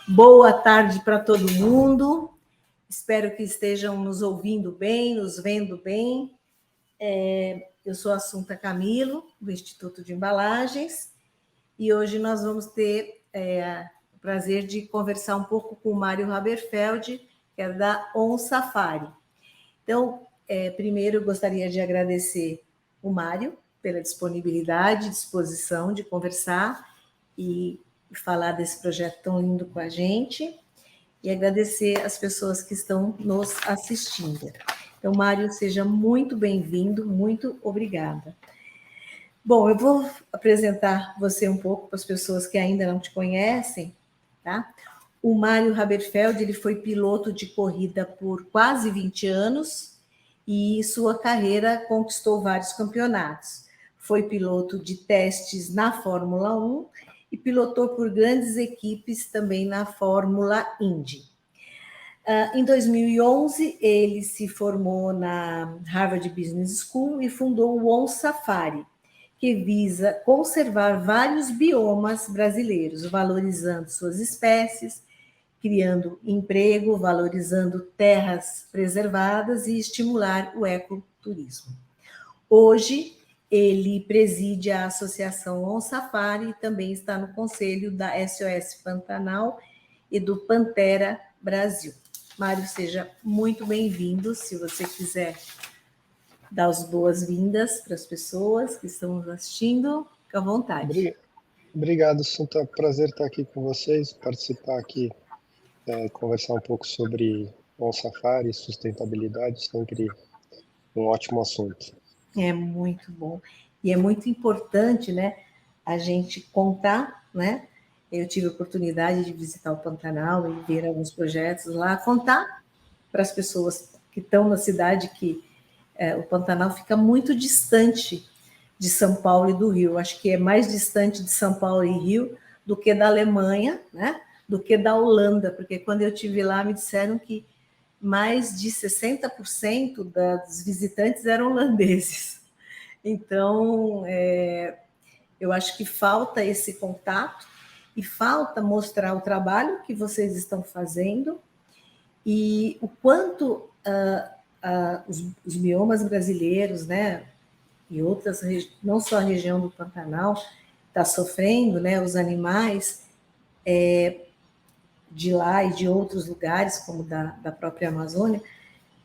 Boa tarde para todo mundo. Espero que estejam nos ouvindo bem, nos vendo bem. Eu sou a Assunta Camilo, do Instituto de Embalagens, e hoje nós vamos ter o prazer de conversar um pouco com o Mário Haberfeld, que é da On Safari. Então, primeiro eu gostaria de agradecer o Mário pela disponibilidade, disposição de conversar e falar desse projeto tão lindo com a gente, e agradecer as pessoas que estão nos assistindo. Então, Mário, seja muito bem-vindo, muito obrigada. Bom, eu vou apresentar você um pouco para as pessoas que ainda não te conhecem, tá? O Mário Haberfeld, ele foi piloto de corrida por quase 20 anos e sua carreira conquistou vários campeonatos. Foi piloto de testes na Fórmula 1 e pilotou por grandes equipes também na Fórmula Indy. Em 2011, ele se formou na Harvard Business School e fundou o On Safari, que visa conservar vários biomas brasileiros, valorizando suas espécies, criando emprego, valorizando terras preservadas e estimular o ecoturismo. Hoje, ele preside a Associação On Safari e também está no conselho da SOS Pantanal e do Pantera Brasil. Mário, seja muito bem-vindo. Se você quiser dar as boas-vindas para as pessoas que estão nos assistindo, fique à vontade. Obrigado, Sunta. Prazer estar aqui com vocês, participar aqui, conversar um pouco sobre On Safari e sustentabilidade, sempre um ótimo assunto. É muito bom. E é muito importante, né, a gente contar, né? Eu tive a oportunidade de visitar o Pantanal e ver alguns projetos lá, contar para as pessoas que estão na cidade que o Pantanal fica muito distante de São Paulo e do Rio. Acho que é mais distante de São Paulo e Rio do que da Alemanha, né? Do que da Holanda, porque quando eu estive lá me disseram que mais de 60% dos visitantes eram holandeses. Então, eu acho que falta esse contato e falta mostrar o trabalho que vocês estão fazendo e o quanto os biomas brasileiros, né, e outras, não só a região do Pantanal, está sofrendo, né, os animais de lá e de outros lugares, como da própria Amazônia,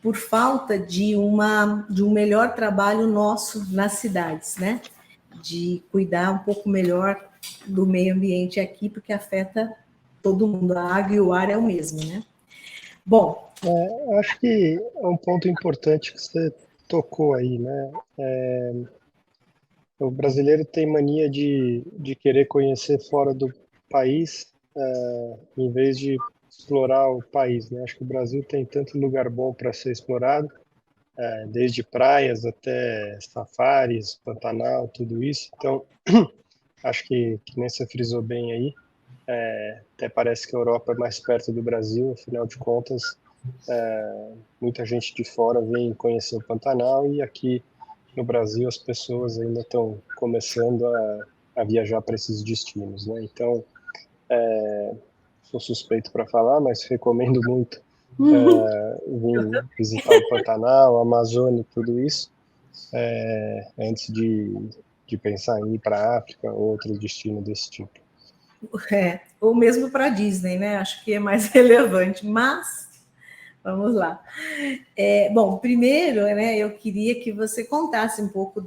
por falta de um melhor trabalho nosso nas cidades, né? De cuidar um pouco melhor do meio ambiente aqui, porque afeta todo mundo. A água e o ar é o mesmo, né? Bom. Acho que é um ponto importante que você tocou aí, né? O brasileiro tem mania de querer conhecer fora do país, em vez de explorar o país, né? Acho que o Brasil tem tanto lugar bom para ser explorado, desde praias até safaris, Pantanal, tudo isso. Então, acho que nem você frisou bem aí, até parece que a Europa é mais perto do Brasil, afinal de contas, muita gente de fora vem conhecer o Pantanal e aqui no Brasil as pessoas ainda estão começando a viajar para esses destinos, né? Então, sou suspeito para falar, mas recomendo muito vir visitar o Pantanal, a Amazônia, tudo isso, antes de pensar em ir para a África ou outro destino desse tipo. Ou mesmo para a Disney, né? Acho que é mais relevante, mas vamos lá. Bom, primeiro, né, eu queria que você contasse um pouco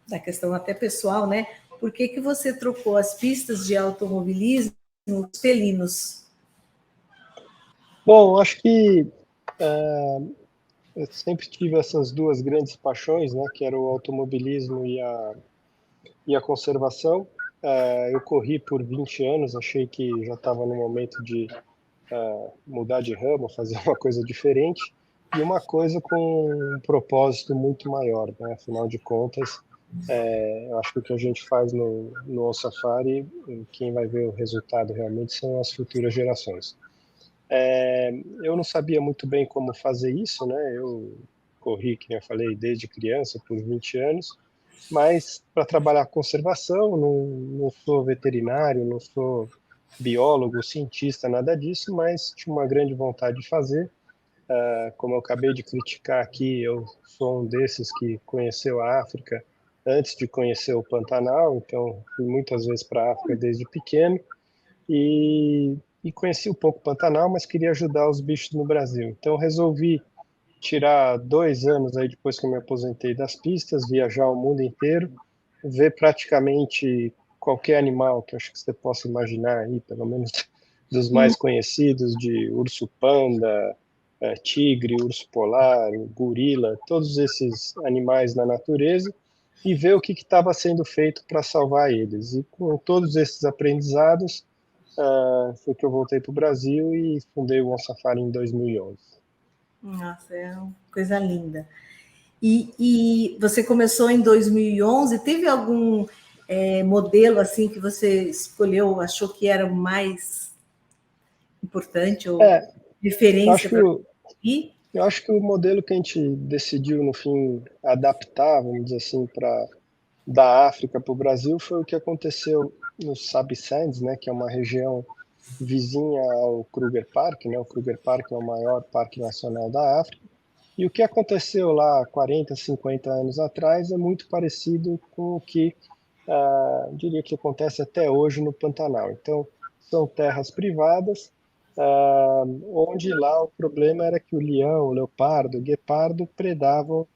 da questão até pessoal, né? Por que você trocou as pistas de automobilismo pelos felinos? Bom, acho que eu sempre tive essas duas grandes paixões, né, que era o automobilismo e a conservação. Eu corri por 20 anos, achei que já estava no momento de mudar de ramo, fazer uma coisa diferente, e uma coisa com um propósito muito maior, né? Afinal de contas, eu acho que o que a gente faz no Safari, quem vai ver o resultado realmente são as futuras gerações. Eu não sabia muito bem como fazer isso, né? Eu corri, como eu falei, desde criança, por 20 anos, mas para trabalhar com conservação, não sou veterinário, não sou biólogo, cientista, nada disso, mas tinha uma grande vontade de fazer. Como eu acabei de criticar aqui, eu sou um desses que conheceu a África antes de conhecer o Pantanal, então fui muitas vezes para a África desde pequeno e conheci um pouco o Pantanal, mas queria ajudar os bichos no Brasil. Então resolvi tirar 2 anos aí depois que eu me aposentei das pistas, viajar o mundo inteiro, ver praticamente qualquer animal que eu acho que você possa imaginar aí, pelo menos dos Hum. mais conhecidos, de urso panda, tigre, urso polar, gorila, todos esses animais na natureza, e ver o que estava sendo feito para salvar eles. E com todos esses aprendizados, foi que eu voltei para o Brasil e fundei o OnSafari em 2011. Nossa, é uma coisa linda. E você começou em 2011, teve algum modelo assim que você escolheu, achou que era o mais importante ou É, eu acho referência que para o, ir? eu acho que o modelo que a gente decidiu, no fim, adaptar, vamos dizer assim, da África para o Brasil foi o que aconteceu no Sabi Sands, né, que é uma região vizinha ao Kruger Park, né? O Kruger Park é o maior parque nacional da África. E o que aconteceu lá 40, 50 anos atrás é muito parecido com o que diria que acontece até hoje no Pantanal. Então, são terras privadas, onde lá o problema era que o leão, o leopardo, o guepardo predavam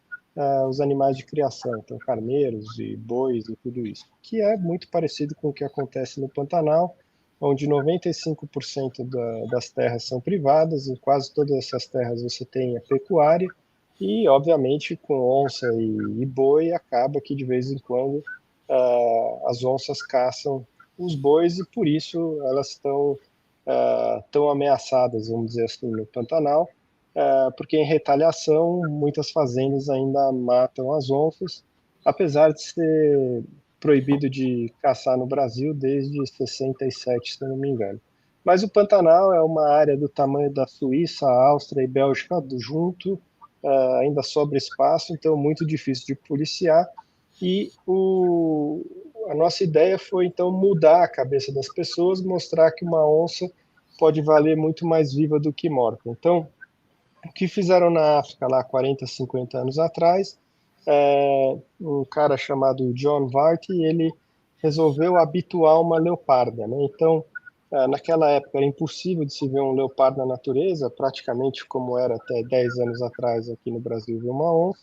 os animais de criação, então carneiros e bois e tudo isso, que é muito parecido com o que acontece no Pantanal, onde 95% das terras são privadas, em quase todas essas terras você tem a pecuária, e obviamente com onça e boi acaba que de vez em quando as onças caçam os bois e por isso elas estão tão ameaçadas, vamos dizer assim, no Pantanal, porque em retaliação muitas fazendas ainda matam as onças, apesar de ser proibido de caçar no Brasil desde 67, se eu não me engano. Mas o Pantanal é uma área do tamanho da Suíça, Áustria e Bélgica junto, ainda sobra espaço, então é muito difícil de policiar. E a nossa ideia foi então mudar a cabeça das pessoas, mostrar que uma onça pode valer muito mais viva do que morta. Então, o que fizeram na África lá 40, 50 anos atrás, um cara chamado John Varty, ele resolveu habituar uma leoparda, né? Então, naquela época era impossível de se ver um leopardo na natureza, praticamente como era até 10 anos atrás aqui no Brasil ver uma onça.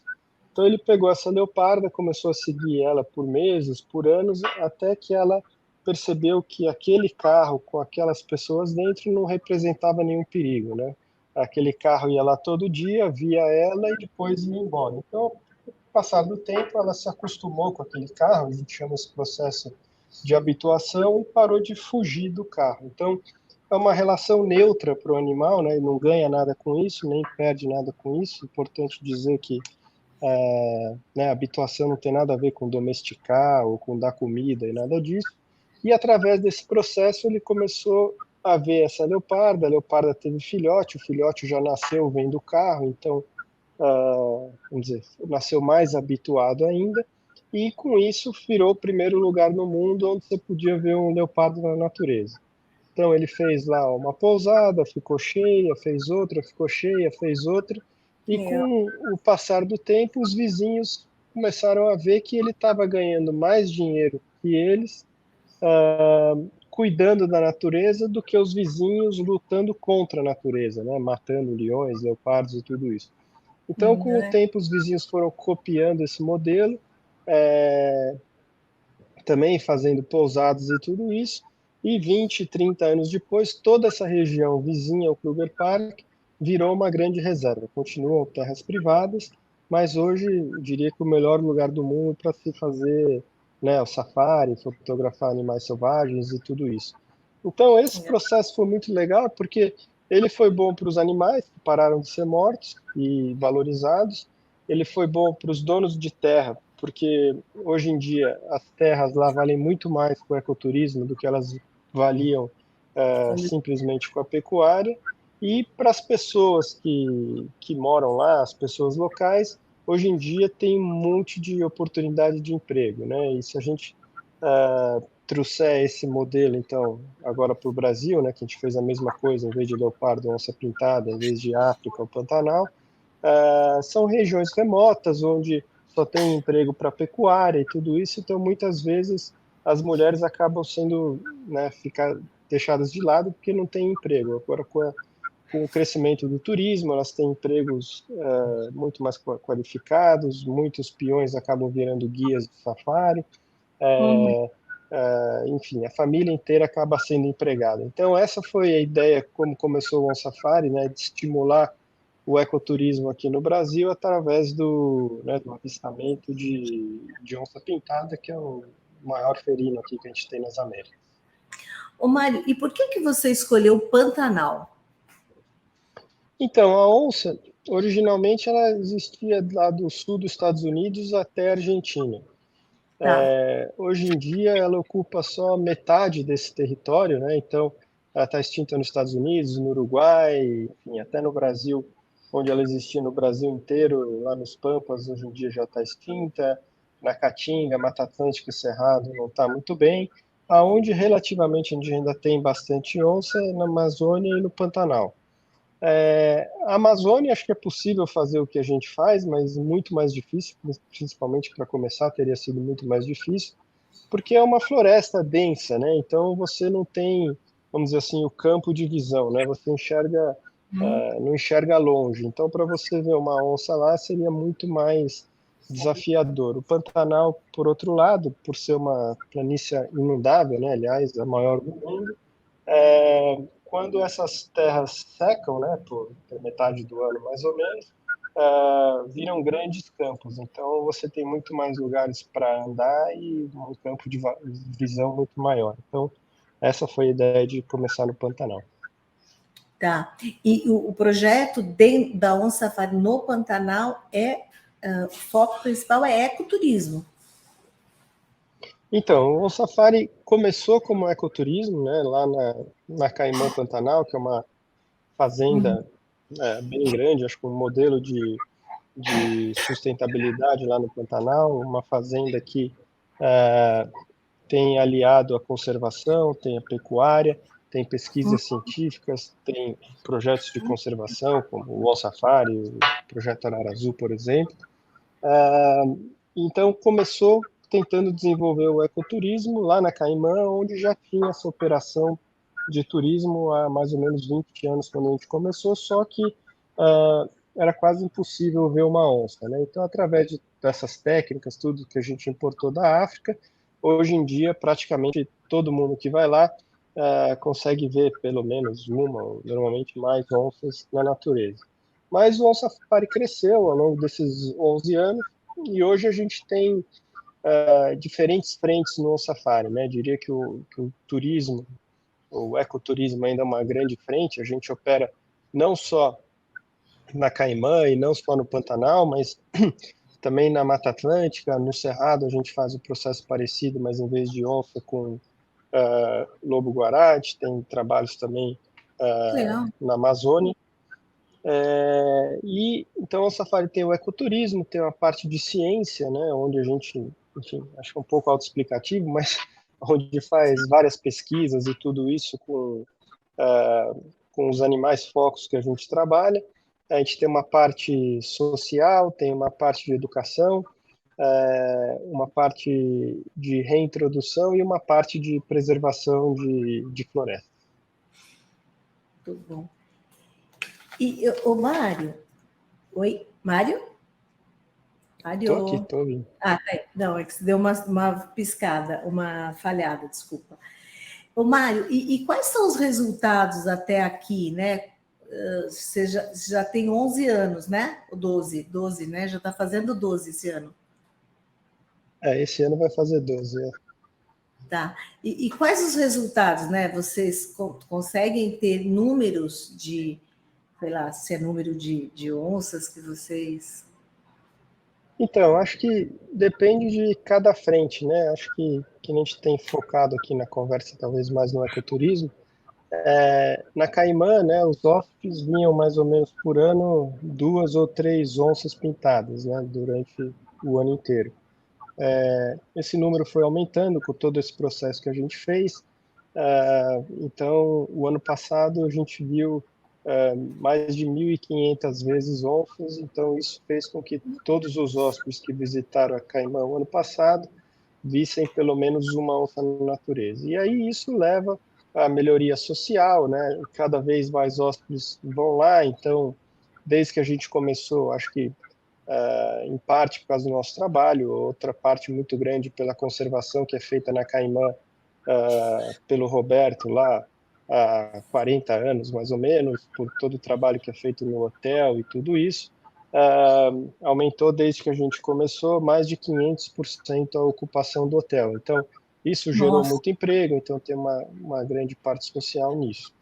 Então ele pegou essa leoparda, começou a seguir ela por meses, por anos, até que ela percebeu que aquele carro com aquelas pessoas dentro não representava nenhum perigo, né? Aquele carro ia lá todo dia, via ela e depois ia embora. Então, com o passar do tempo, ela se acostumou com aquele carro, a gente chama esse processo de habituação, e parou de fugir do carro. Então, é uma relação neutra para o animal, né? Ele não ganha nada com isso, nem perde nada com isso. Importante dizer que né, a habituação não tem nada a ver com domesticar ou com dar comida e nada disso. E através desse processo ele começou a ver essa leoparda, a leoparda teve filhote, o filhote já nasceu vendo o carro, então, vamos dizer, nasceu mais habituado ainda, e com isso virou o primeiro lugar no mundo onde você podia ver um leopardo na natureza. Então ele fez lá uma pousada, ficou cheia, fez outra, ficou cheia, fez outra, e Legal. com o passar do tempo, os vizinhos começaram a ver que ele estava ganhando mais dinheiro que eles, cuidando da natureza, do que os vizinhos lutando contra a natureza, né? Matando leões, leopardos e tudo isso. Então, com o Né? tempo, os vizinhos foram copiando esse modelo, é, também fazendo pousadas e tudo isso, e 20, 30 anos depois, toda essa região vizinha ao Kruger Park virou uma grande reserva. Continuam terras privadas, mas hoje eu diria que o melhor lugar do mundo para se fazer, né, o safari, fotografar animais selvagens e tudo isso. Então esse processo foi muito legal porque ele foi bom para os animais que pararam de ser mortos e valorizados, ele foi bom para os donos de terra, porque hoje em dia as terras lá valem muito mais com o ecoturismo do que elas valiam simplesmente com a pecuária. E para as pessoas que moram lá, as pessoas locais, hoje em dia tem um monte de oportunidade de emprego, né? E se a gente trouxer esse modelo, então, agora para o Brasil, né, que a gente fez a mesma coisa, em vez de leopardo, onça pintada, em vez de África ou Pantanal, são regiões remotas, onde só tem emprego para pecuária e tudo isso, então muitas vezes as mulheres acabam sendo, né, deixadas de lado porque não tem emprego. Agora, com o crescimento do turismo, elas têm empregos muito mais qualificados, muitos peões acabam virando guias de safari, Uhum. enfim, a família inteira acaba sendo empregada. Então, essa foi a ideia, como começou o On Safari, né, de estimular o ecoturismo aqui no Brasil através do avistamento de onça pintada, que é o maior felino aqui que a gente tem nas Américas. Ô, Mário, e por que você escolheu o Pantanal? Então, a onça, originalmente, ela existia lá do sul dos Estados Unidos até a Argentina. Tá. Hoje em dia, ela ocupa só metade desse território, né? Então, ela está extinta nos Estados Unidos, no Uruguai, enfim, até no Brasil, onde ela existia no Brasil inteiro, lá nos Pampas, hoje em dia já está extinta. Na Caatinga, Mata Atlântica e Cerrado não está muito bem. Aonde relativamente a gente ainda tem bastante onça é na Amazônia e no Pantanal. A Amazônia, acho que é possível fazer o que a gente faz, mas muito mais difícil, principalmente para começar, teria sido muito mais difícil, porque é uma floresta densa, né? Então você não tem, vamos dizer assim, o campo de visão, né? Você não enxerga longe. Então, para você ver uma onça lá, seria muito mais desafiador. O Pantanal, por outro lado, por ser uma planície inundável, né? Aliás, a maior do mundo, quando essas terras secam, né, por metade do ano mais ou menos, viram grandes campos. Então você tem muito mais lugares para andar e um campo de visão muito maior. Então essa foi a ideia de começar no Pantanal. Tá. E o projeto da On Safari no Pantanal o foco principal é ecoturismo. Então, o safari começou como ecoturismo, né, lá na Caimã Pantanal, que é uma Uhum. fazenda bem grande, acho que um modelo de sustentabilidade lá no Pantanal, uma fazenda que tem aliado a conservação, tem a pecuária, tem pesquisas científicas, tem projetos de conservação, como o All Safari, o Projeto Ararazu, por exemplo. Então, começou tentando desenvolver o ecoturismo lá na Caimã, onde já tinha essa operação de turismo há mais ou menos 20 anos, quando a gente começou, só que era quase impossível ver uma onça, né? Então, através dessas técnicas, tudo que a gente importou da África, hoje em dia, praticamente todo mundo que vai lá consegue ver pelo menos uma, ou normalmente mais onças na natureza. Mas o On Safari cresceu ao longo desses 11 anos e hoje a gente tem diferentes frentes no On Safari, né? Diria que o turismo, o ecoturismo ainda é uma grande frente. A gente opera não só na Caimã e não só no Pantanal, mas também na Mata Atlântica, no Cerrado a gente faz o processo parecido, mas em vez de onça com lobo-guará, a gente tem trabalhos também Legal. na Amazônia. E então o Safari tem o ecoturismo, tem uma parte de ciência, né, onde a gente, enfim, acho que é um pouco autoexplicativo, mas onde faz várias pesquisas e tudo isso com os animais focos que a gente trabalha. A gente tem uma parte social, tem uma parte de educação, uma parte de reintrodução e uma parte de preservação de floresta. Tudo bom. E o Mário? Oi, Mário? Estou aqui, Mário? estou ouvindo. Ah, tá. Não, é que você deu uma piscada, uma falhada, desculpa. Ô, Mário, e quais são os resultados até aqui, né? Você já tem 11 anos, né? O 12, né? Já está fazendo 12 esse ano. Esse ano vai fazer 12. Tá. E quais os resultados, né? Vocês conseguem ter números de, sei lá, se é número de onças que vocês. Então, acho que depende de cada frente, né? Acho que a gente tem focado aqui na conversa talvez mais no ecoturismo. Na Caimã, né, os hóspedes vinham mais ou menos por ano 2 ou 3 onças pintadas, né, durante o ano inteiro. esse número foi aumentando com todo esse processo que a gente fez. Então, o ano passado a gente viu mais de 1.500 vezes onças, então isso fez com que todos os hóspedes que visitaram a Caimã o ano passado vissem pelo menos uma onça na natureza. E aí isso leva à melhoria social, né? Cada vez mais hóspedes vão lá, então, desde que a gente começou, acho que em parte por causa do nosso trabalho, outra parte muito grande pela conservação que é feita na Caimã pelo Roberto lá há 40 anos, mais ou menos, por todo o trabalho que é feito no hotel e tudo isso, aumentou desde que a gente começou mais de 500% a ocupação do hotel. Então, isso gerou Nossa, muito emprego, então tem uma grande parte social nisso.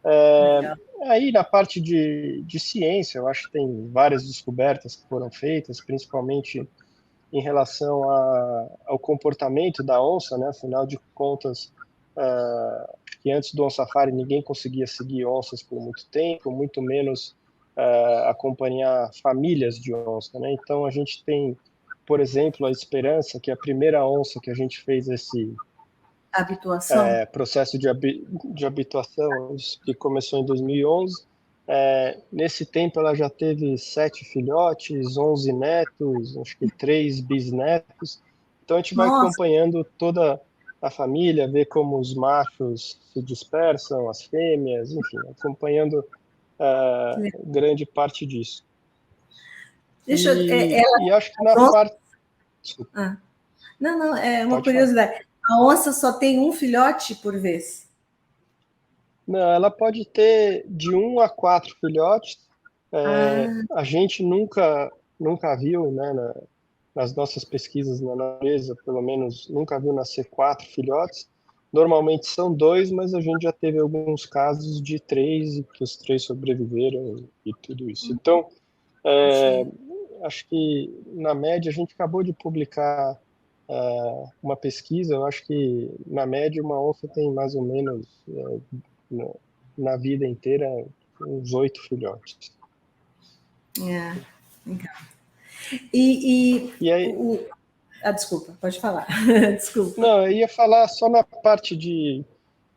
legal. Aí, na parte de ciência, eu acho que tem várias descobertas que foram feitas, principalmente em relação ao comportamento da onça, né? Afinal de contas, que antes do On Safari ninguém conseguia seguir onças por muito tempo, muito menos acompanhar famílias de onça, né? Então a gente tem, por exemplo, a Esperança, que é a primeira onça que a gente fez esse Habituação? processo de habituação, que começou em 2011. Nesse tempo ela já teve 7 filhotes, 11 netos, acho que 3 bisnetos. Então a gente vai Nossa, acompanhando toda a família, ver como os machos se dispersam, as fêmeas, enfim, acompanhando que legal. grande parte disso. Deixa eu, E acho que na as onças, parte... Desculpa, ah, não, não, é uma pode falar. curiosidade. A onça só tem um filhote por vez? Não, ela pode ter de 1 a 4 filhotes. Ah, A gente nunca viu, né, nas nossas pesquisas na natureza, pelo menos nunca viu nascer 4 filhotes. Normalmente são 2, mas a gente já teve alguns casos de 3 e que os 3 sobreviveram e tudo isso. Então, é, sim. acho que na média a gente acabou de publicar uma pesquisa. Eu acho que na média uma onça tem mais ou menos na, na vida inteira uns 8 filhotes. É, legal. E E aí, desculpa, pode falar. Desculpa. não, eu ia falar só na parte de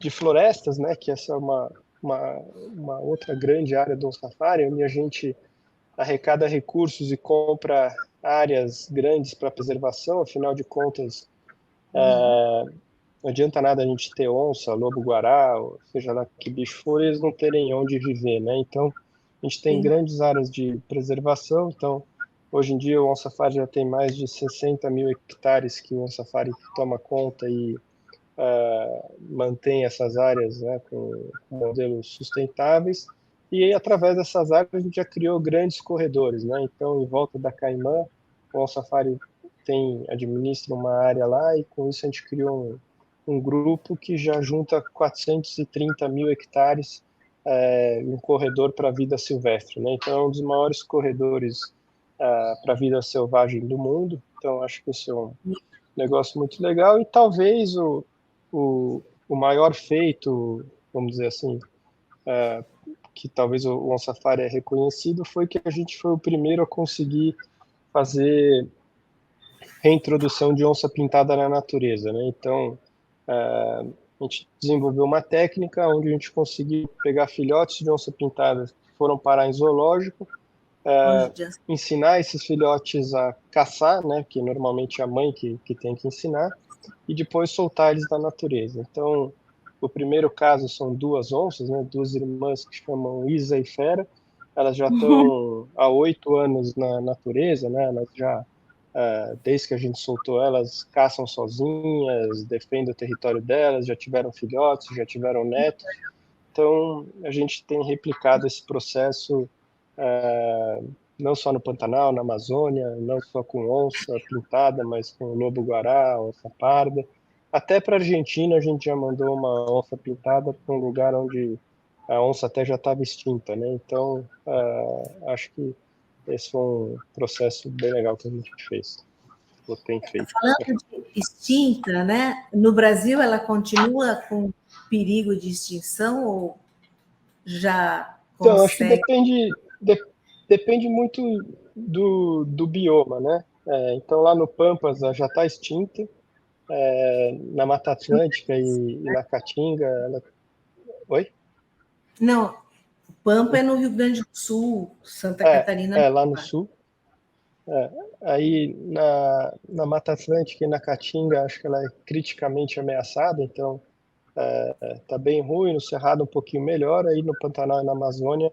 florestas, né, que essa é uma outra grande área do safari, onde a gente arrecada recursos e compra áreas grandes para preservação. Afinal de contas, não adianta nada a gente ter onça, lobo-guará, ou seja lá que bicho for, eles não terem onde viver, né? Então, a gente tem Sim. grandes áreas de preservação. Então, hoje em dia, o On Safari já tem mais de 60 mil hectares que o On Safari toma conta e mantém essas áreas, né, com modelos sustentáveis. E aí, através dessas áreas, a gente já criou grandes corredores, né? Então, em volta da Caimã, o On Safari administra uma área lá, e com isso a gente criou um grupo que já junta 430 mil hectares em um corredor para a vida silvestre, né? Então, é um dos maiores corredores para a vida selvagem do mundo. Então, acho que isso é um negócio muito legal. E talvez o maior feito, vamos dizer assim, que talvez o On Safari é reconhecido, foi que a gente foi o primeiro a conseguir fazer reintrodução de onça pintada na natureza, né? Então, a gente desenvolveu uma técnica onde a gente conseguiu pegar filhotes de onça pintada que foram parar em zoológico, Olha, ensinar esses filhotes a caçar, né? Que normalmente é a mãe que tem que ensinar, e depois soltar eles na natureza. Então, o primeiro caso são 2 onças, né? 2 irmãs que chamam Isa e Fera. Elas já estão há 8 anos na natureza, né? Elas já desde que a gente soltou elas, caçam sozinhas, defendem o território delas, já tiveram filhotes, já tiveram netos. Então, a gente tem replicado esse processo não só no Pantanal, na Amazônia, não só com onça pintada, mas com lobo-guará, onça parda. Até para a Argentina, a gente já mandou uma onça pintada para um lugar onde a onça até já estava extinta, né? Então, acho que esse foi um processo bem legal que a gente fez, ou tem feito. falando de extinta, né? No Brasil, ela continua com perigo de extinção ou já Então, acho que consegue? depende muito do bioma, né? Então, lá no Pampas ela já está extinta, na Mata Atlântica e na Caatinga. Oi? Não, o Pampa é no Rio Grande do Sul, Santa Catarina. Lá no sul. Aí na Mata Atlântica e na Caatinga, acho que ela é criticamente ameaçada, então está bem ruim. No Cerrado um pouquinho melhor, aí no Pantanal e na Amazônia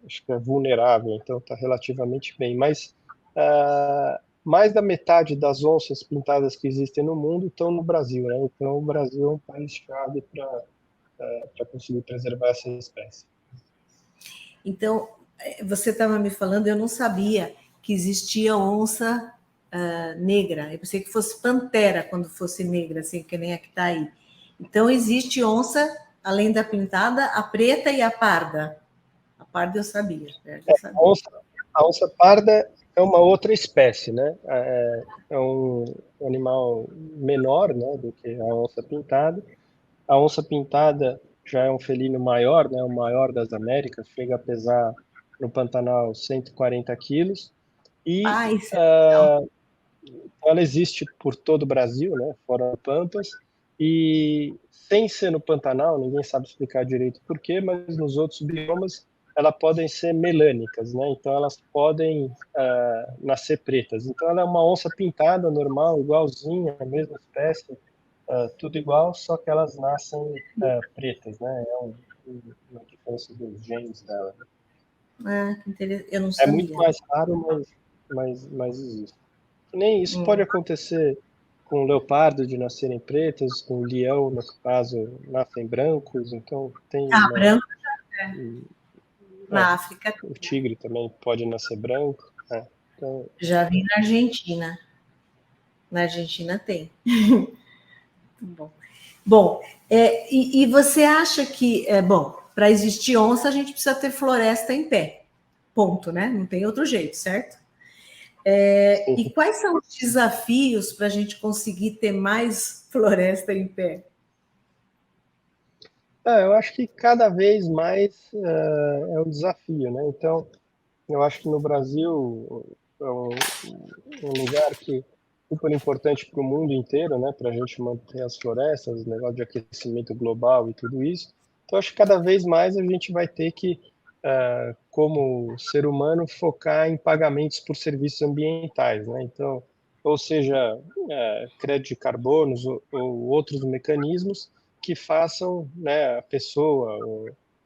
acho que é vulnerável, então está relativamente bem. Mas mais da metade das onças pintadas que existem no mundo estão no Brasil, né? Então o Brasil é um país-chave para conseguir preservar essa espécie. Então, você estava me falando, eu não sabia que existia onça negra. Eu pensei que fosse pantera quando fosse negra, assim, que nem a que está aí. Então, existe onça, além da pintada, a preta e a parda. A parda eu sabia, eu sabia. A onça parda é uma outra espécie, né? É um animal menor, né, do que a onça pintada. A onça pintada já é um felino maior, né, o maior das Américas, chega a pesar no Pantanal 140 quilos. E Isso é legal. ela existe por todo o Brasil, né, fora Pampas. E sem ser no Pantanal, ninguém sabe explicar direito por quê, mas nos outros biomas elas podem ser melânicas, né? Então elas podem nascer pretas. Então ela é uma onça pintada normal, igualzinha, a mesma espécie, tudo igual, só que elas nascem pretas, né? Uma diferença dos genes dela. Que interessante. Eu não É muito sabia. mais raro, mas existe. E nem isso pode acontecer com leopardo de nascerem pretas, com leão, no caso, nascem brancos, então tem Branco é, na África. o tigre também pode nascer branco. Então, Já vi na Argentina. Na Argentina tem. Muito bom. Bom, e você acha que, bom, para existir onça, a gente precisa ter floresta em pé. Ponto, né? Não tem outro jeito, certo? E quais são os desafios para a gente conseguir ter mais floresta em pé? eu acho que cada vez mais é um desafio, né? Então, eu acho que no Brasil é um lugar que é super importante para o mundo inteiro, né? Para a gente manter as florestas, negócio de aquecimento global e tudo isso. Então, acho que cada vez mais a gente vai ter que, como ser humano, focar em pagamentos por serviços ambientais, né? Então, ou seja, crédito de carbonos ou outros mecanismos que façam, né, a pessoa,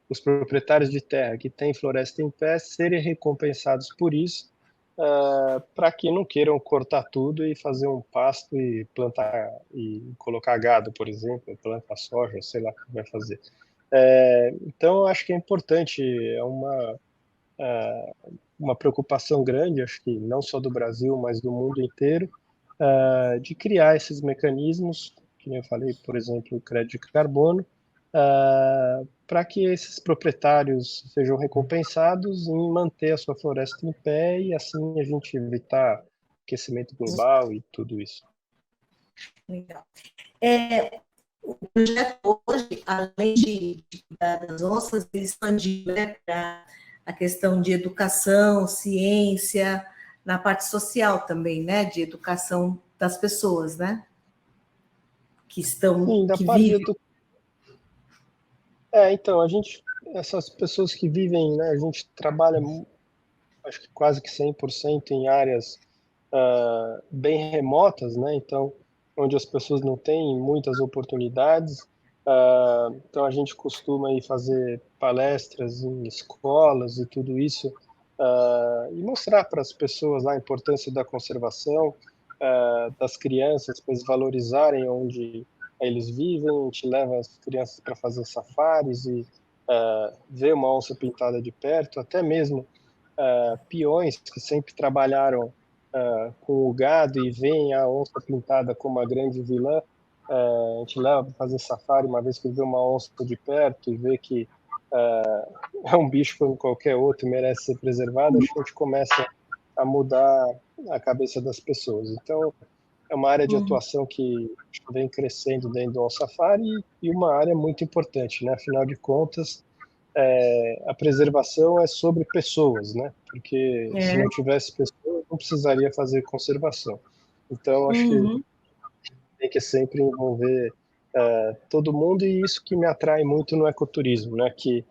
os proprietários de terra que têm floresta em pé serem recompensados por isso, para que não queiram cortar tudo e fazer um pasto e plantar e colocar gado, por exemplo, plantar soja, sei lá o que vai fazer. Então, eu acho que é importante, é uma preocupação grande, acho que não só do Brasil, mas do mundo inteiro, de criar esses mecanismos, que eu falei, por exemplo, o crédito de carbono, para que esses proprietários sejam recompensados em manter a sua floresta em pé e assim a gente evitar aquecimento global e tudo isso. Legal. O projeto hoje, além de cuidar das onças, ele expandiu, né, para a questão de educação, ciência, na parte social também, né, de educação das pessoas, né, que estão, Sim, da que parte vivem. então, essas pessoas que vivem, né, a gente trabalha, acho que quase que 100% em áreas bem remotas, né, então, onde as pessoas não têm muitas oportunidades, então a gente costuma ir fazer palestras em escolas e tudo isso, e mostrar para as pessoas a importância da conservação, das crianças, para eles valorizarem onde eles vivem. A gente leva as crianças para fazer safaris e ver uma onça pintada de perto, até mesmo peões que sempre trabalharam com o gado e veem a onça pintada como a grande vilã. A gente leva para fazer safari uma vez que vê uma onça de perto e vê que é um bicho como qualquer outro e merece ser preservado, acho que a gente começa a mudar a cabeça das pessoas. Então, é uma área de atuação que vem crescendo dentro do Safari e uma área muito importante, né? Afinal de contas, a preservação é sobre pessoas, né? Porque se não tivesse pessoas, não não precisaria fazer conservação. Então, acho que tem que sempre envolver todo mundo, e isso que me atrai muito no ecoturismo, né? Que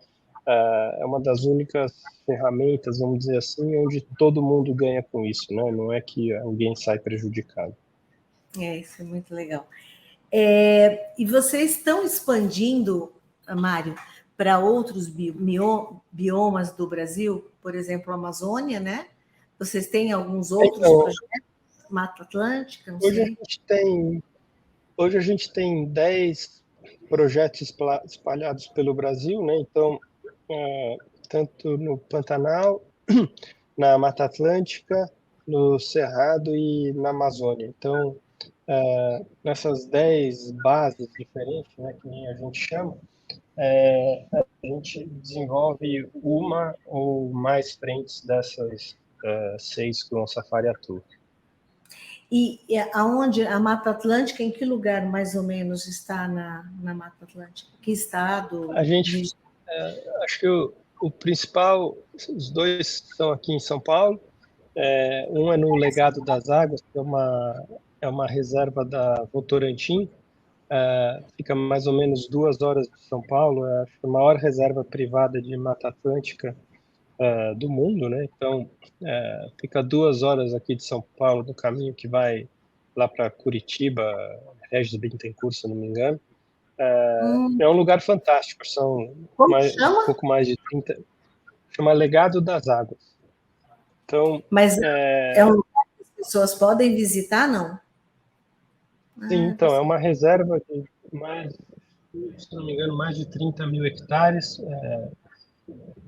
é uma das únicas ferramentas, vamos dizer assim, onde todo mundo ganha com isso, né? Não é que alguém sai prejudicado. Isso é muito legal. E vocês estão expandindo, Mário, para outros biomas do Brasil, por exemplo, a Amazônia, né? Vocês têm alguns outros Então, projetos? Mata Atlântica, não hoje a sei. gente tem, hoje a gente tem 10 projetos espalhados pelo Brasil, né? Então, tanto no Pantanal, na Mata Atlântica, no Cerrado e na Amazônia. Então, nessas 10 bases diferentes, né, que nem a gente chama, a gente desenvolve uma ou mais frentes dessas 6 que o Safari atua. E aonde a Mata Atlântica, em que lugar mais ou menos está na Mata Atlântica? Que estado? A gente, acho que o principal, os dois são aqui em São Paulo. Um é no Legado das Águas, que é uma reserva da Votorantim. Fica mais ou menos 2 horas de São Paulo. É a maior reserva privada de Mata Atlântica do mundo, né? Então, fica 2 horas aqui de São Paulo, no caminho que vai lá para Curitiba, Regis Bittencourt, se não me engano. É um lugar fantástico, são Como um chama? pouco mais de 30, chama Legado das Águas. Então, Mas é um lugar que as pessoas podem visitar, não? sim, então, é uma reserva de mais, se não me engano, mais de 30 mil hectares,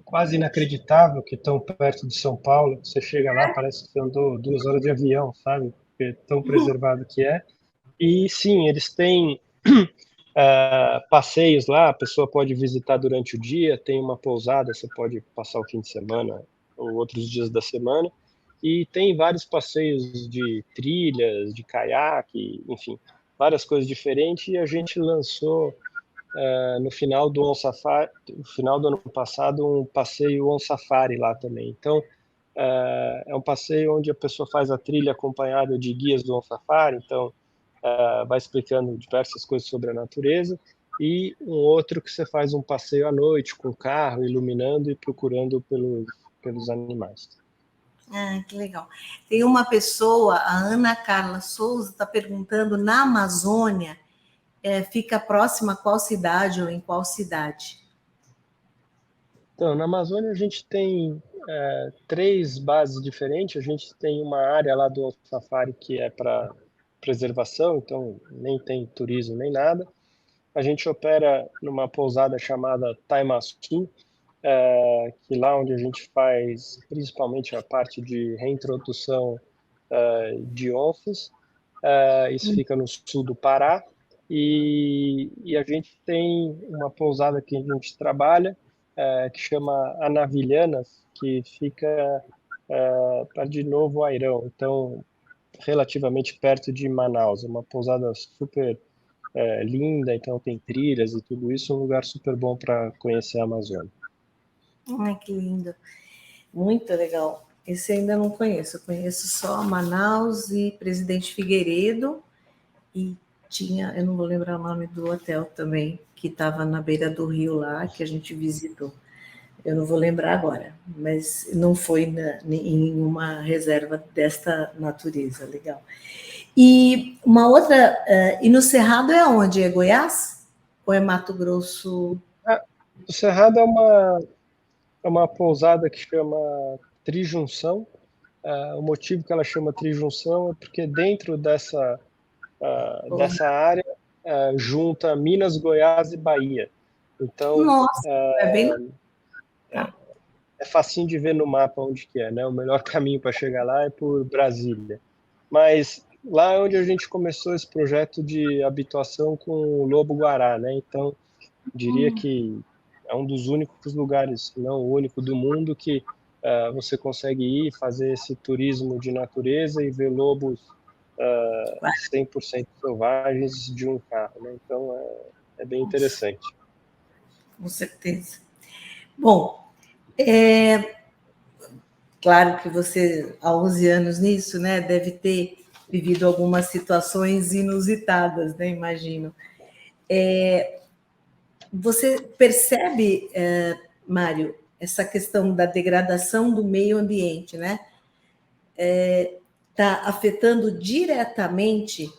quase inacreditável que tão perto de São Paulo. Você chega lá, parece que você andou 2 horas de avião, sabe? Porque tão preservado que é. E sim, eles têm passeios lá, a pessoa pode visitar durante o dia, tem uma pousada, você pode passar o fim de semana ou outros dias da semana, e tem vários passeios de trilhas, de caiaque, enfim, várias coisas diferentes, e a gente lançou no final do On Safari, no final do ano passado, um passeio On Safari lá também. Então, é um passeio onde a pessoa faz a trilha acompanhada de guias do On Safari, então vai explicando diversas coisas sobre a natureza, e um outro que você faz um passeio à noite com o carro, iluminando e procurando pelos animais. Que legal. Tem uma pessoa, a Ana Carla Souza, está perguntando, na Amazônia, fica próxima a qual cidade ou em qual cidade? Então, na Amazônia a gente tem 3 bases diferentes. A gente tem uma área lá do Safari que é para preservação, então nem tem turismo nem nada. A gente opera numa pousada chamada Taimaçu, que lá onde a gente faz principalmente a parte de reintrodução de onças. Isso fica no sul do Pará. E a gente tem uma pousada que a gente trabalha, que chama Anavilhanas, que fica para de Novo Airão, então relativamente perto de Manaus. É uma pousada super linda, então tem trilhas e tudo isso, um lugar super bom para conhecer a Amazônia. Ai, que lindo. Muito legal. Esse eu ainda não conheço. Eu conheço só Manaus e Presidente Figueiredo. E tinha, eu não vou lembrar o nome do hotel também, que estava na beira do rio lá, que a gente visitou. Eu não vou lembrar agora, mas não foi em uma reserva desta natureza. Legal. E uma outra. E no Cerrado é onde? É Goiás? Ou é Mato Grosso? O Cerrado é uma pousada que chama Trijunção. O motivo que ela chama Trijunção é porque dentro dessa área junta Minas, Goiás e Bahia. Então, Nossa, é bem. Tá. é facinho de ver no mapa onde que é, né? O melhor caminho para chegar lá é por Brasília. Mas lá é onde a gente começou esse projeto de habituação com o lobo-guará, né? Então, diria que é um dos únicos lugares, se não o único do mundo, que você consegue ir fazer esse turismo de natureza e ver lobos 100% selvagens de um carro, né? Então, é bem interessante. Com certeza. Bom, é, Claro que você, há 11 anos nisso, né, deve ter vivido algumas situações inusitadas, né, imagino. Você percebe, Mário, essa questão da degradação do meio ambiente, né? Está afetando diretamente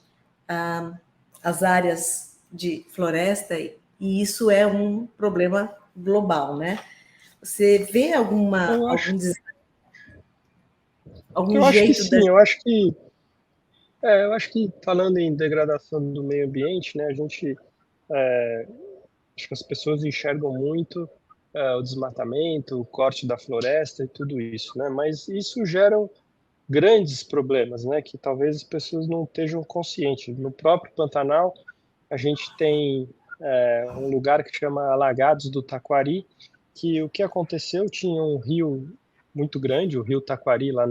as áreas de floresta, e isso é um problema global, né? Você vê Eu acho, algum eu acho que jeito da. sim, eu acho que falando em degradação do meio ambiente, né, a gente, acho que as pessoas enxergam muito o desmatamento, o corte da floresta e tudo isso, né, mas isso gera grandes problemas, né, que talvez as pessoas não estejam conscientes. No próprio Pantanal, a gente tem um lugar que chama Alagados do Taquari, que o que aconteceu, tinha um rio muito grande, o rio Taquari lá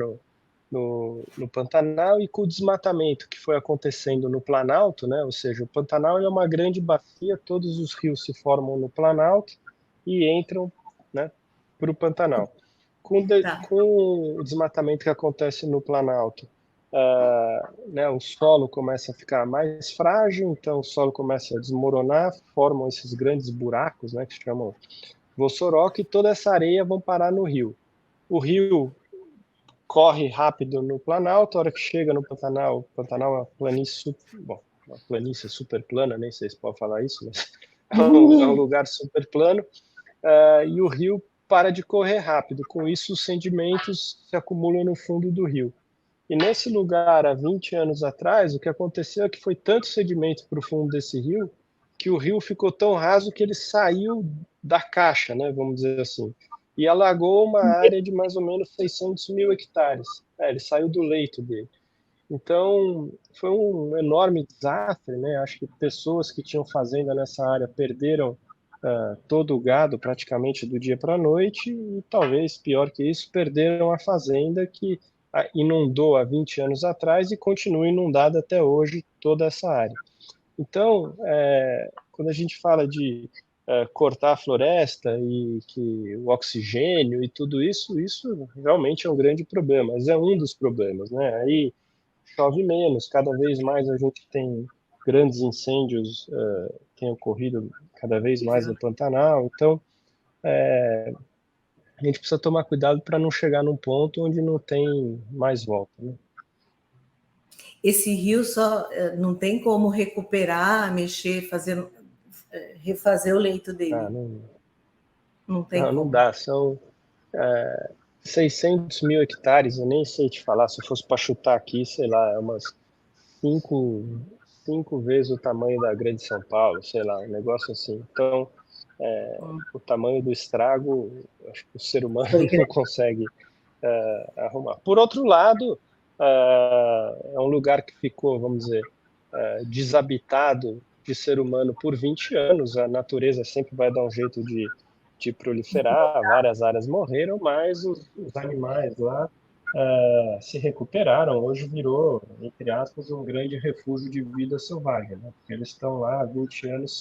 no Pantanal, e com o desmatamento que foi acontecendo no Planalto, né, ou seja, o Pantanal é uma grande bacia, todos os rios se formam no Planalto e entram, né, para o Pantanal. Tá. Com o desmatamento que acontece no Planalto, né, o solo começa a ficar mais frágil, então o solo começa a desmoronar, formam esses grandes buracos, né, que se chamam vossoroca, e toda essa areia vão parar no rio. O rio corre rápido no Planalto, a hora que chega no Pantanal, o Pantanal é uma planície, bom, uma planície super plana, nem sei se pode falar isso, mas é um lugar super plano, e o rio para de correr rápido. Com isso, os sedimentos se acumulam no fundo do rio. E nesse lugar, há 20 anos atrás, o que aconteceu é que foi tanto sedimento para o fundo desse rio, que o rio ficou tão raso que ele saiu da caixa, né, vamos dizer assim, e alagou uma área de mais ou menos 600 mil hectares. Ele saiu do leito dele. Então, foi um enorme desastre, né? Acho que pessoas que tinham fazenda nessa área perderam todo o gado praticamente do dia para a noite e talvez, pior que isso, perderam a fazenda que inundou há 20 anos atrás e continua inundada até hoje toda essa área. Então, quando a gente fala de cortar a floresta e que o oxigênio e tudo isso, isso realmente é um grande problema, mas é um dos problemas, né? Aí chove menos, cada vez mais a gente tem grandes incêndios, tem ocorrido cada vez mais no Pantanal, então a gente precisa tomar cuidado para não chegar num ponto onde não tem mais volta, né? Esse rio só não tem como recuperar, mexer, fazer, refazer o leito Ah, dele. não, Não tem não como. dá, são 600 mil hectares, eu nem sei te falar, se eu fosse para chutar aqui, sei lá, é umas cinco, cinco vezes o tamanho da Grande São Paulo, sei lá, um negócio assim. Então, o tamanho do estrago, acho que o ser humano Foi não grande. consegue arrumar. Por outro lado, é um lugar que ficou, vamos dizer, desabitado de ser humano por 20 anos. A natureza sempre vai dar um jeito de proliferar, várias áreas morreram, mas os animais lá se recuperaram. Hoje virou, entre aspas, um grande refúgio de vida selvagem, né? Porque eles estão lá há 20 anos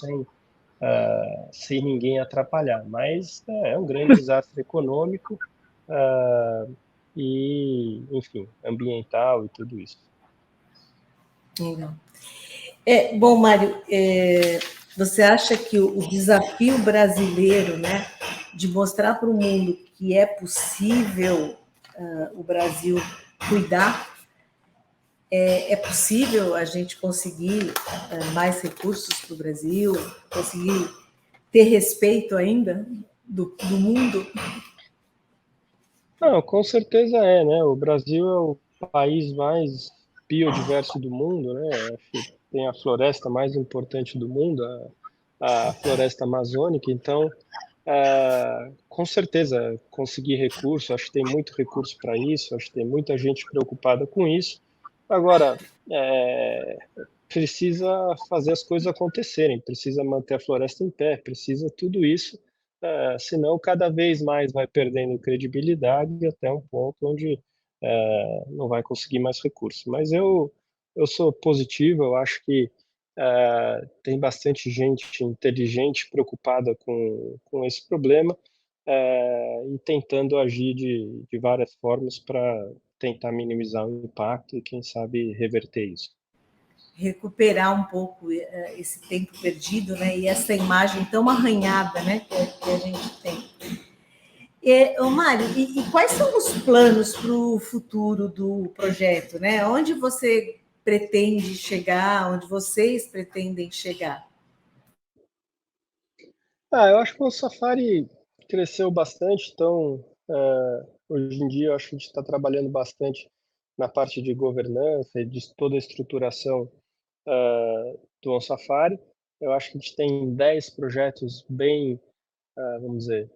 sem ninguém atrapalhar. Mas é um grande desastre econômico e, enfim, ambiental e tudo isso. Legal. Bom, Mário, você acha que o desafio brasileiro, né, de mostrar para o mundo que é possível o Brasil cuidar, é possível a gente conseguir mais recursos para o Brasil, conseguir ter respeito ainda do mundo? Não, com certeza é, né? O Brasil é o país mais biodiverso do mundo, né? Acho que tem a floresta mais importante do mundo, a floresta amazônica. Então, com certeza, conseguir recurso, acho que tem muito recurso para isso, acho que tem muita gente preocupada com isso. Agora, é, precisa fazer as coisas acontecerem, precisa manter a floresta em pé, precisa tudo isso, senão cada vez mais vai perdendo credibilidade até um ponto onde não vai conseguir mais recursos. Mas eu sou positivo, eu acho que tem bastante gente inteligente preocupada com esse problema. e tentando agir de várias formas para tentar minimizar o impacto e, quem sabe, reverter isso. Recuperar um pouco esse tempo perdido, né? E essa imagem tão arranhada, né? Que a gente tem. Mário, e quais são os planos para o futuro do projeto, né? Onde você pretende chegar? Onde vocês pretendem chegar? Eu acho que o Safari cresceu bastante, então, hoje em dia, eu acho que a gente está trabalhando bastante na parte de governança e de toda a estruturação do OnSafari. Eu acho que a gente tem 10 projetos bem, vamos dizer,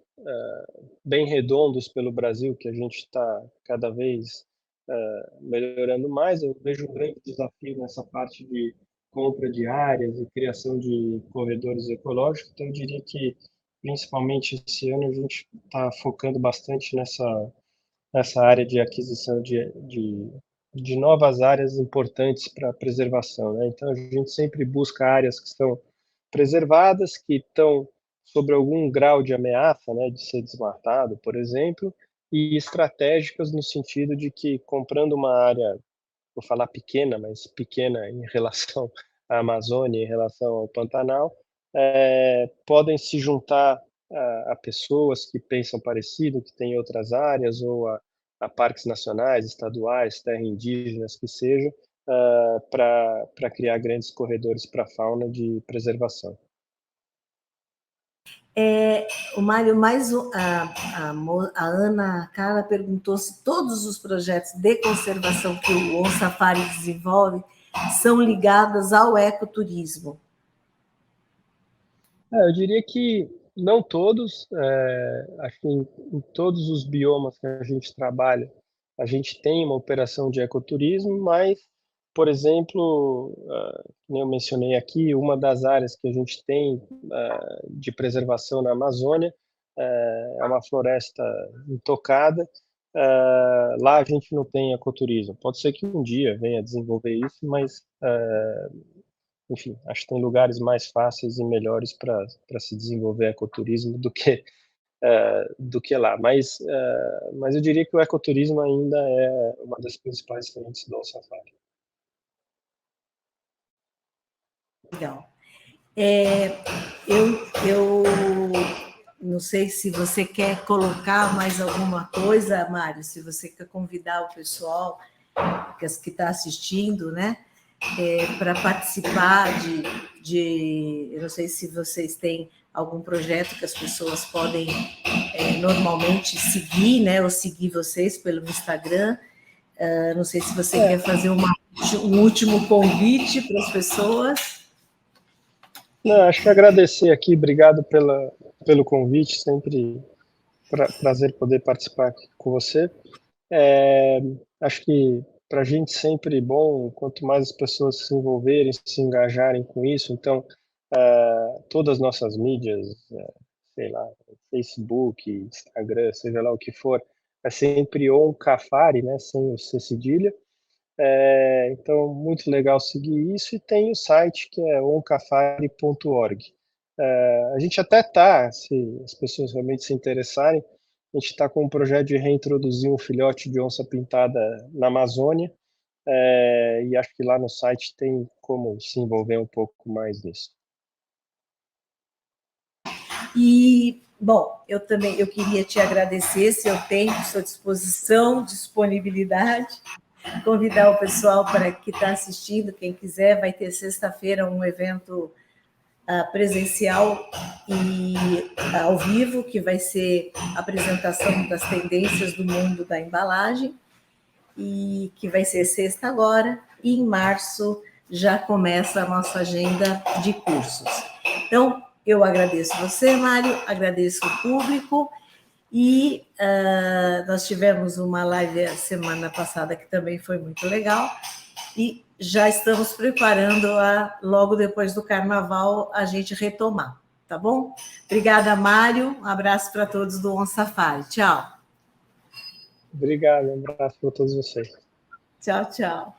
bem redondos pelo Brasil, que a gente está cada vez melhorando mais. Eu vejo um grande desafio nessa parte de compra de áreas e criação de corredores ecológicos. Então, eu diria que, principalmente esse ano, a gente está focando bastante nessa área de aquisição de novas áreas importantes para a preservação, né? Então, a gente sempre busca áreas que estão preservadas, que estão sobre algum grau de ameaça, né, de ser desmatado, por exemplo, e estratégicas no sentido de que, comprando uma área, vou falar pequena, mas pequena em relação à Amazônia, em relação ao Pantanal, podem se juntar a pessoas que pensam parecido, que têm outras áreas, ou a parques nacionais, estaduais, terra indígenas, que sejam, para criar grandes corredores para a fauna de preservação. O Mário, a Ana Carla perguntou se todos os projetos de conservação que o OnSafari desenvolve são ligados ao ecoturismo. Eu diria que não todos, acho que em todos os biomas que a gente trabalha, a gente tem uma operação de ecoturismo, mas, por exemplo, como eu mencionei aqui, uma das áreas que a gente tem de preservação na Amazônia é uma floresta intocada. Lá a gente não tem ecoturismo. Pode ser que um dia venha a desenvolver isso, mas enfim, acho que tem lugares mais fáceis e melhores para se desenvolver ecoturismo do que lá. Mas eu diria que o ecoturismo ainda é uma das principais frentes do Safari. Legal. Eu não sei se você quer colocar mais alguma coisa, Mário, se você quer convidar o pessoal que está assistindo, né? Para participar eu não sei se vocês têm algum projeto que as pessoas podem normalmente seguir, né? Ou seguir vocês pelo Instagram. Não sei se você quer fazer um último convite para as pessoas. Não, acho que agradecer aqui, obrigado pelo convite, sempre prazer poder participar aqui com você. Acho que para a gente sempre é bom, quanto mais as pessoas se envolverem, se engajarem com isso. Então, todas as nossas mídias, sei lá, Facebook, Instagram, seja lá o que for, é sempre OnCafari, né, sem o C cedilha. Então, muito legal seguir isso, e tem o site que é oncafari.org. A gente até está, se as pessoas realmente se interessarem, a gente está com um projeto de reintroduzir um filhote de onça pintada na Amazônia, e acho que lá no site tem como se envolver um pouco mais nisso. E, bom, eu queria te agradecer seu tempo, sua disposição, disponibilidade, convidar o pessoal para que está assistindo, quem quiser, vai ter sexta-feira um evento presencial e ao vivo, que vai ser a apresentação das tendências do mundo da embalagem, e que vai ser sexta agora, e em março já começa a nossa agenda de cursos. Então, eu agradeço você, Mário, agradeço o público, e nós tivemos uma live a semana passada que também foi muito legal, e já estamos preparando logo depois do Carnaval, a gente retomar, tá bom? Obrigada, Mário, um abraço para todos do OnSafari, tchau. Obrigado, um abraço para todos vocês. Tchau, tchau.